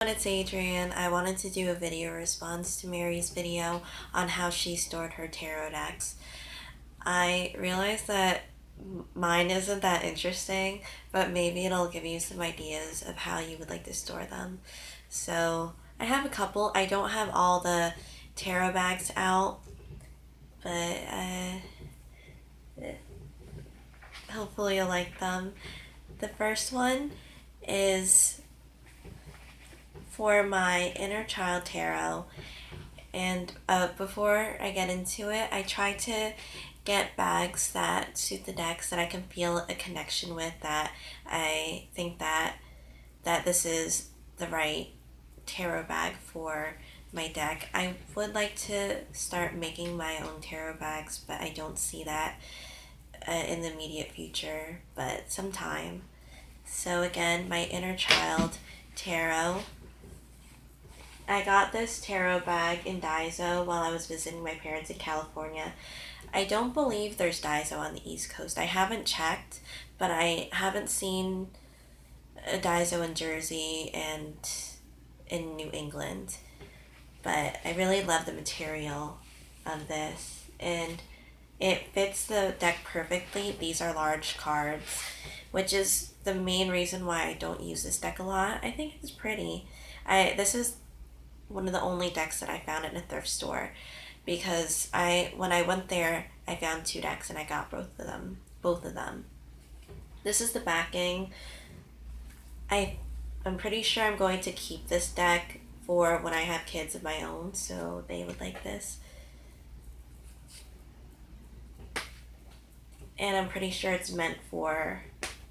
It's Adrienne. I wanted to do a video response to Mary's video on how she stored her tarot decks. I realized that mine isn't that interesting, but maybe it'll give you some ideas of how you would like to store them. So I have a couple. I don't have all the tarot bags out, but hopefully you'll like them. The first one is for my inner child tarot, and before I get into it, I try to get bags that suit the decks that I can feel a connection with, that I think that this is the right tarot bag for my deck. I would like to start making my own tarot bags, but I don't see that in the immediate future, but sometime. So again, my inner child tarot. I got this tarot bag in Daiso while I was visiting my parents in California. I don't believe there's Daiso on the East Coast. I haven't checked, but I haven't seen a Daiso in Jersey and in New England. But I really love the material of this, and it fits the deck perfectly. These are large cards, which is the main reason why I don't use this deck a lot. I think it's pretty. This is one of the only decks that I found in a thrift store, because when I went there, I found two decks and I got both of them. This is the backing. I'm pretty sure I'm going to keep this deck for when I have kids of my own, so they would like this. And I'm pretty sure it's meant for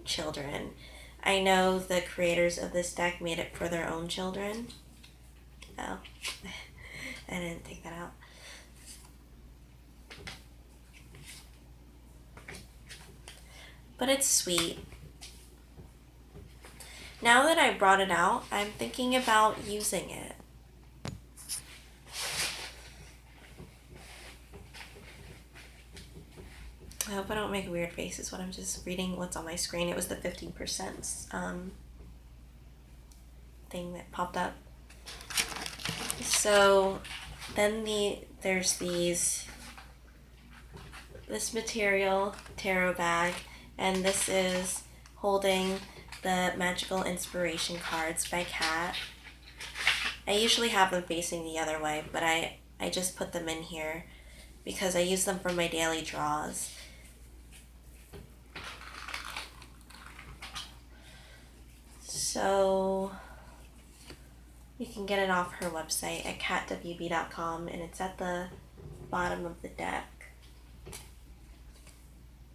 children. I know the creators of this deck made it for their own children. Oh, I didn't take that out. But it's sweet. Now that I brought it out, I'm thinking about using it. I hope I don't make weird faces when I'm just reading what's on my screen. It was the 15% thing that popped up. So then there's this material tarot bag, and this is holding the Magical Inspiration cards by Kat. I usually have them facing the other way, but I just put them in here because I use them for my daily draws. So you can get it off her website at katwb.com, and it's at the bottom of the deck.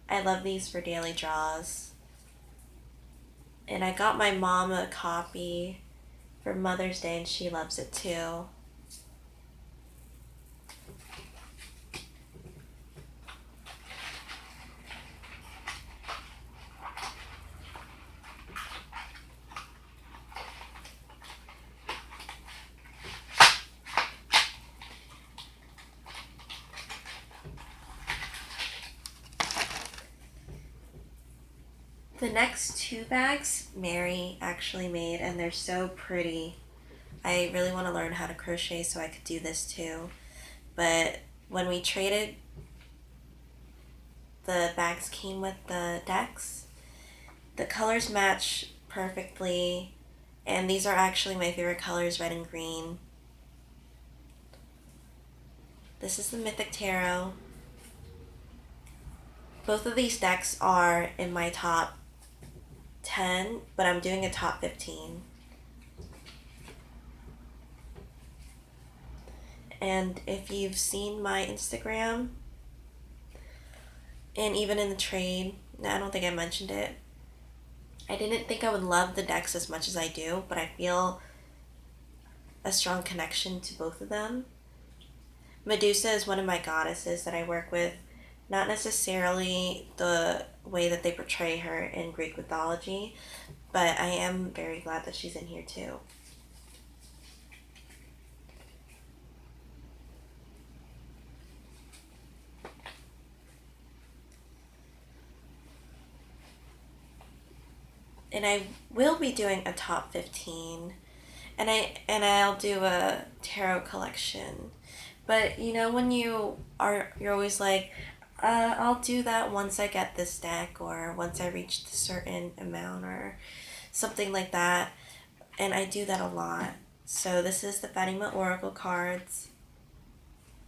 I love these for daily draws. And I got my mom a copy for Mother's Day, and she loves it too. The next two bags Mary actually made, and they're so pretty. I really want to learn how to crochet so I could do this too. But when we traded, the bags came with the decks. The colors match perfectly, and these are actually my favorite colors, red and green. This is the Mythic Tarot. Both of these decks are in my top 10, but I'm doing a top 15. And if you've seen my Instagram, and even in the trade, I don't think I mentioned it, I didn't think I would love the decks as much as I do, but I feel a strong connection to both of them. Medusa is one of my goddesses that I work with, not necessarily the way that they portray her in Greek mythology, but I am very glad that she's in here too. And I will be doing a top 15, I'll do a tarot collection. But you know when you're always like, I'll do that once I get this deck or once I reach a certain amount or something like that. And I do that a lot. So this is the Fatima Oracle cards.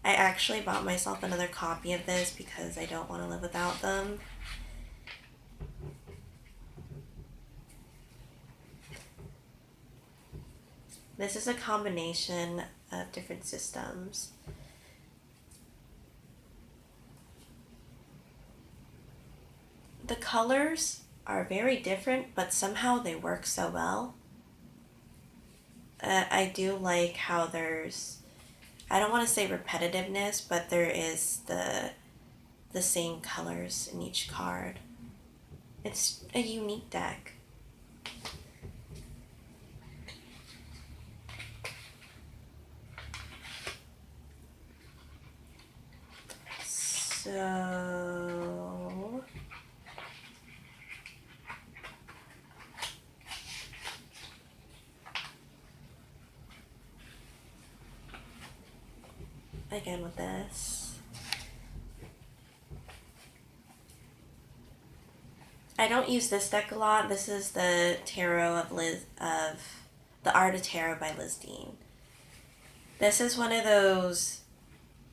I actually bought myself another copy of this because I don't want to live without them. This is a combination of different systems. The colors are very different, but somehow they work so well. I do like how there's, I don't want to say repetitiveness, but there is the same colors in each card. It's a unique deck. So again with this, I don't use this deck a lot. This is the Tarot of the Art of Tarot by Liz Dean. This is one of those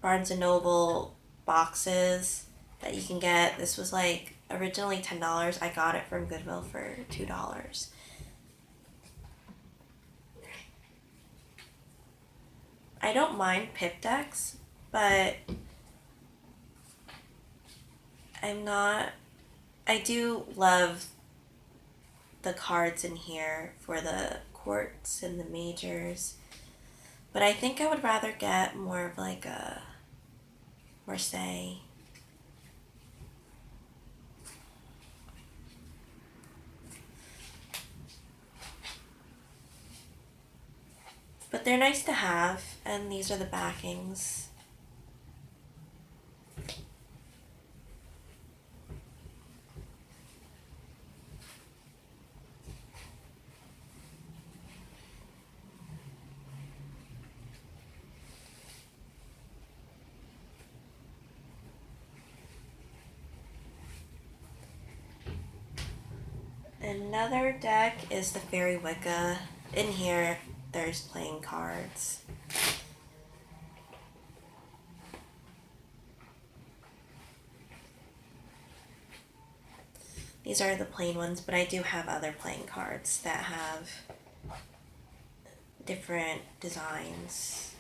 Barnes and Noble boxes that you can get. This was like originally $10. I got it from Goodwill for $2. I don't mind pip decks, but I do love the cards in here for the courts and the majors, but I think I would rather get more of like a Marseille. But they're nice to have, and these are the backings. Another deck is the Fairy Wicca. In here, there's playing cards. These are the plain ones, but I do have other playing cards that have different designs.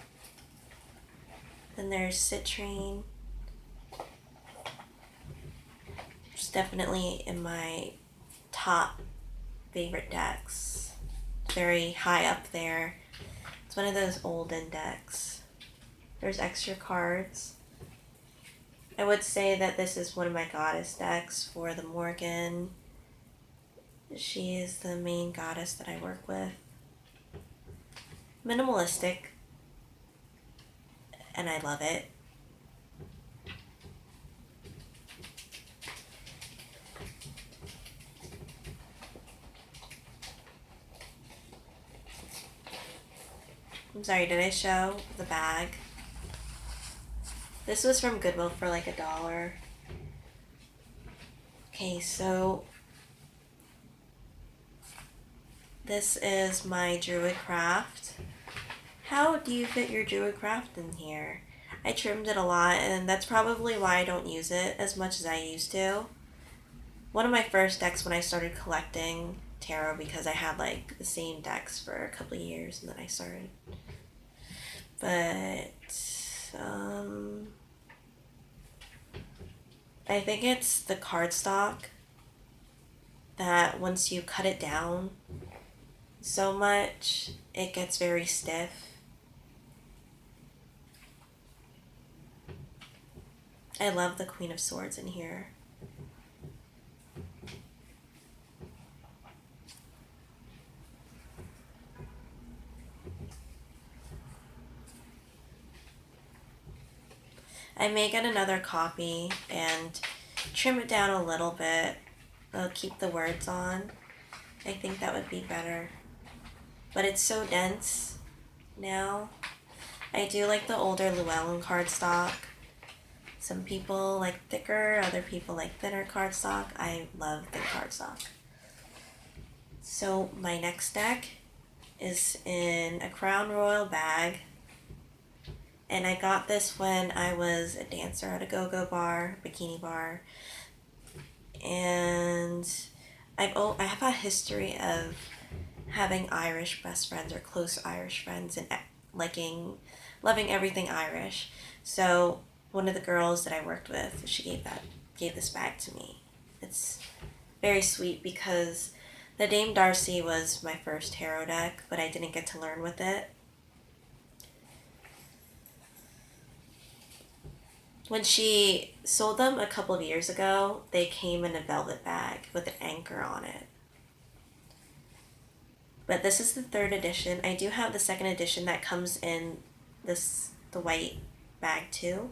Then there's Citrine. It's definitely in my top favorite decks. Very high up there. It's one of those olden decks. There's extra cards. I would say that this is one of my goddess decks for the Morgan. She is the main goddess that I work with. Minimalistic, and I love it. I'm sorry, did I show the bag? This was from Goodwill for like $1. Okay, so this is my Druid craft. How do you fit your Druid craft in here? I trimmed it a lot, and that's probably why I don't use it as much as I used to. One of my first decks when I started collecting tarot, because I had like the same decks for a couple of years and then I started. But I think it's the cardstock that once you cut it down so much, it gets very stiff. I love the Queen of Swords in here. I may get another copy and trim it down a little bit. I'll keep the words on. I think that would be better. but it's so dense now. I do like the older Llewellyn cardstock. Some people like thicker, other people like thinner cardstock. I love thin cardstock. So my next deck is in a Crown Royal bag. And I got this when I was a dancer at a go-go bar, bikini bar. And I have a history of having Irish best friends or close Irish friends and loving everything Irish. So one of the girls that I worked with, she gave this bag to me. It's very sweet because the Dame Darcy was my first tarot deck, but I didn't get to learn with it. When she sold them a couple of years ago, they came in a velvet bag with an anchor on it. But this is the 3rd edition. I do have the 2nd edition that comes in the white bag too.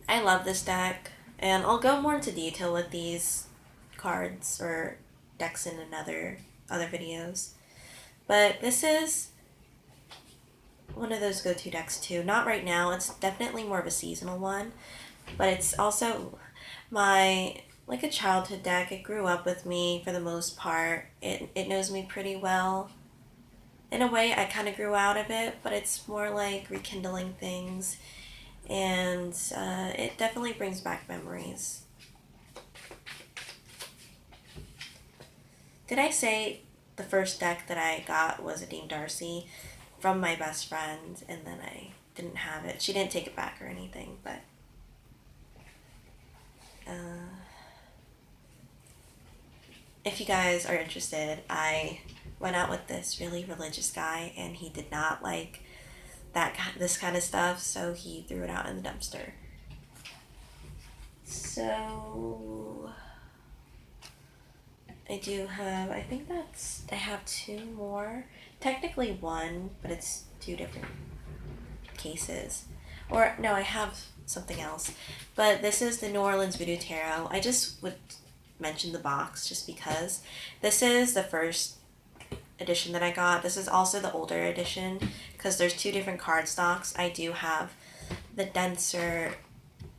I love this deck, and I'll go more into detail with these cards or decks in other videos. But this is one of those go-to decks too. Not right now. It's definitely more of a seasonal one, but it's also like a childhood deck. It grew up with me for the most part. It knows me pretty well. In a way, I kind of grew out of it, but it's more like rekindling things, and it definitely brings back memories. Did I say the first deck that I got was a Dame Darcy from my best friend, and then I didn't have it. She didn't take it back or anything, but if you guys are interested, I went out with this really religious guy, and he did not like this kind of stuff, so he threw it out in the dumpster. So I have 2 more. Technically 1, but it's 2 different cases. Or, no, I have something else. But this is the New Orleans Voodoo Tarot. I just would mention the box just because. This is the 1st edition that I got. This is also the older edition because there's 2 different cardstocks. I do have the denser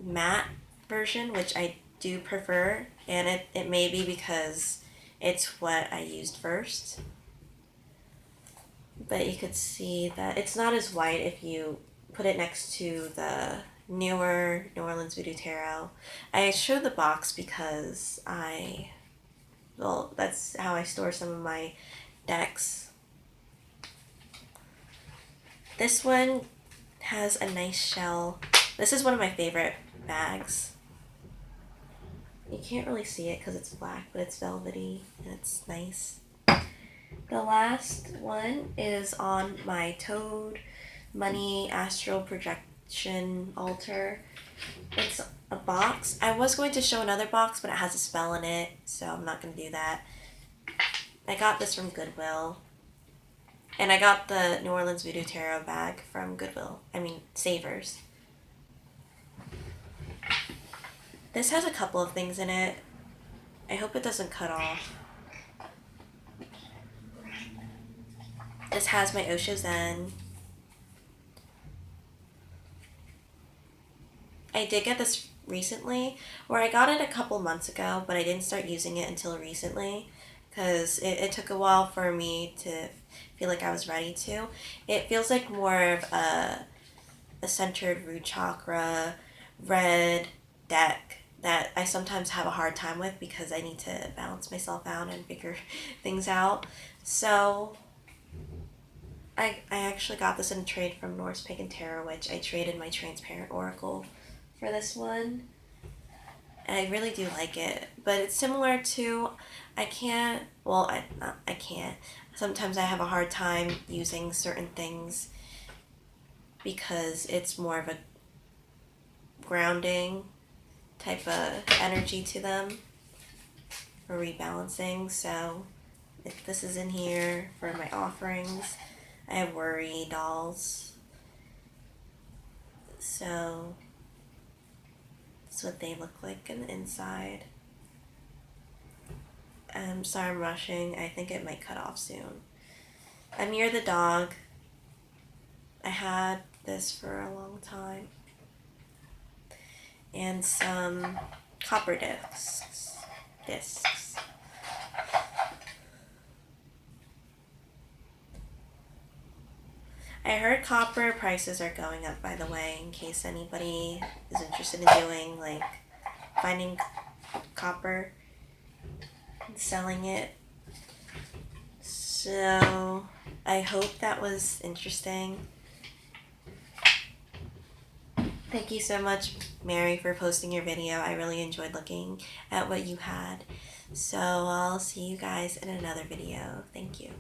matte version, which I do prefer, and it may be because it's what I used first. But you could see that it's not as white if you put it next to the newer New Orleans Voodoo Tarot. I show the box because that's how I store some of my decks. This one has a nice shell. This is one of my favorite bags. You can't really see it because it's black, but it's velvety and it's nice. The last one is on my Toad Money Astral Projection altar. It's a box. I was going to show another box, but it has a spell in it, so I'm not going to do that. I got this from Goodwill. And I got the New Orleans Voodoo Tarot bag from Goodwill. Savers. This has a couple of things in it. I hope it doesn't cut off. This has my Osho Zen. I did get this recently, or I got it a couple months ago, but I didn't start using it until recently because it took a while for me to feel like I was ready to. It feels like more of a centered root chakra, red deck that I sometimes have a hard time with because I need to balance myself out and figure things out. So I actually got this in a trade from Norse Pagan Tarot, which I traded my Transparent Oracle for this one. And I really do like it. But it's similar to, I can't. Sometimes I have a hard time using certain things because it's more of a grounding type of energy to them or rebalancing. So this is in here for my offerings. I have worry dolls. So that's what they look like on the inside. I'm sorry I'm rushing. I think it might cut off soon. I'm near the dog. I had this for a long time. And some copper discs. I heard copper prices are going up, by the way, in case anybody is interested in doing, like, finding copper and selling it. So, I hope that was interesting. Thank you so much, Maree, for posting your video. I really enjoyed looking at what you had. So, I'll see you guys in another video. Thank you.